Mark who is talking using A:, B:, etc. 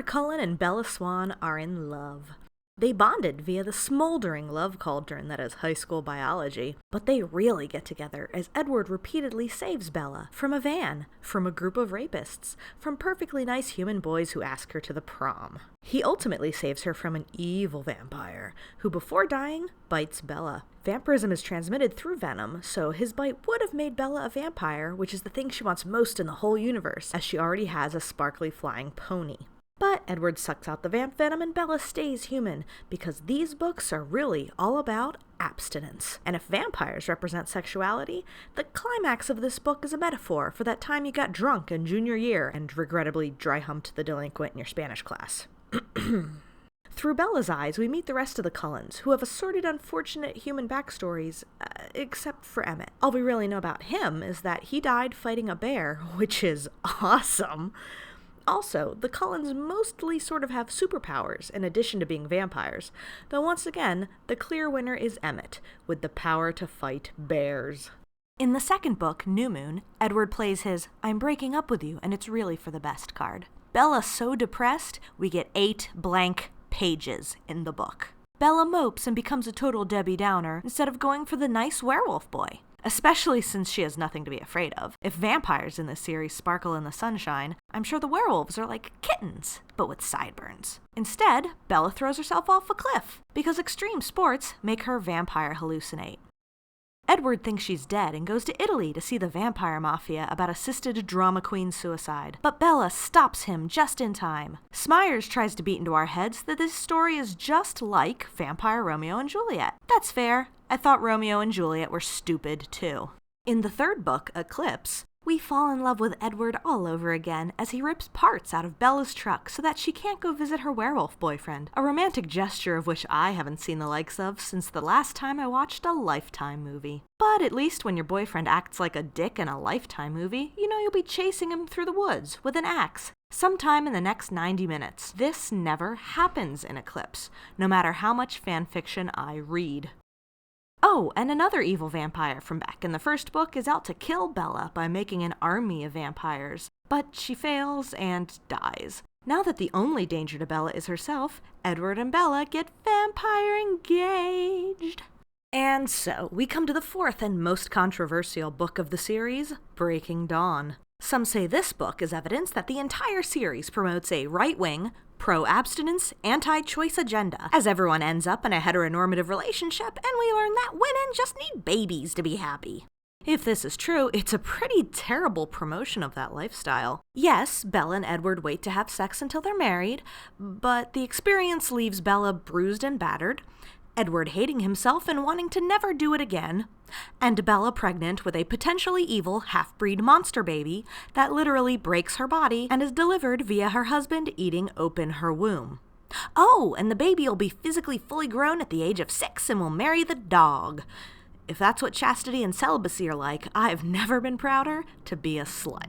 A: Cullen and Bella Swan are in love. They bonded via the smoldering love cauldron that is high school biology, but they really get together as Edward repeatedly saves Bella from a van, from a group of rapists, from perfectly nice human boys who ask her to the prom. He ultimately saves her from an evil vampire, who before dying, bites Bella. Vampirism is transmitted through venom, so his bite would have made Bella a vampire, which is the thing she wants most in the whole universe, as she already has a sparkly flying pony. But Edward sucks out the vamp venom and Bella stays human, because these books are really all about abstinence. And if vampires represent sexuality, the climax of this book is a metaphor for that time you got drunk in junior year and regrettably dry-humped the delinquent in your Spanish class. Through Bella's eyes, we meet the rest of the Cullens, who have assorted unfortunate human backstories, except for Emmett. All we really know about him is that he died fighting a bear, which is awesome. Also, the Cullens mostly sort of have superpowers in addition to being vampires, though once again, the clear winner is Emmett, with the power to fight bears. In the second book, New Moon, Edward plays his "I'm breaking up with you and it's really for the best" card. Bella's so depressed, we get 8 blank pages in the book. Bella mopes and becomes a total Debbie Downer instead of going for the nice werewolf boy. Especially since she has nothing to be afraid of. If vampires in this series sparkle in the sunshine, I'm sure the werewolves are like kittens, but with sideburns. Instead, Bella throws herself off a cliff, because extreme sports make her vampire hallucinate. Edward thinks she's dead and goes to Italy to see the vampire mafia about assisted drama queen suicide, but Bella stops him just in time. Smyers tries to beat into our heads that this story is just like Vampire Romeo and Juliet. That's fair. I thought Romeo and Juliet were stupid too. In the third book, Eclipse, we fall in love with Edward all over again as he rips parts out of Bella's truck so that she can't go visit her werewolf boyfriend, a romantic gesture of which I haven't seen the likes of since the last time I watched a Lifetime movie. But at least when your boyfriend acts like a dick in a Lifetime movie, you know you'll be chasing him through the woods with an axe sometime in the next 90 minutes. This never happens in Eclipse, no matter how much fanfiction I read. Oh, and another evil vampire from back in the first book is out to kill Bella by making an army of vampires, but she fails and dies. Now that the only danger to Bella is herself, Edward and Bella get vampire engaged. And so, we come to the fourth and most controversial book of the series, Breaking Dawn. Some say this book is evidence that the entire series promotes a right-wing, pro-abstinence, anti-choice agenda, as everyone ends up in a heteronormative relationship, and we learn that women just need babies to be happy. If this is true, it's a pretty terrible promotion of that lifestyle. Yes, Bella and Edward wait to have sex until they're married, but the experience leaves Bella bruised and battered, Edward hating himself and wanting to never do it again, and Bella pregnant with a potentially evil half-breed monster baby that literally breaks her body and is delivered via her husband eating open her womb. Oh, and the baby will be physically fully grown at the age of 6 and will marry the dog. If that's what chastity and celibacy are like, I've never been prouder to be a slut.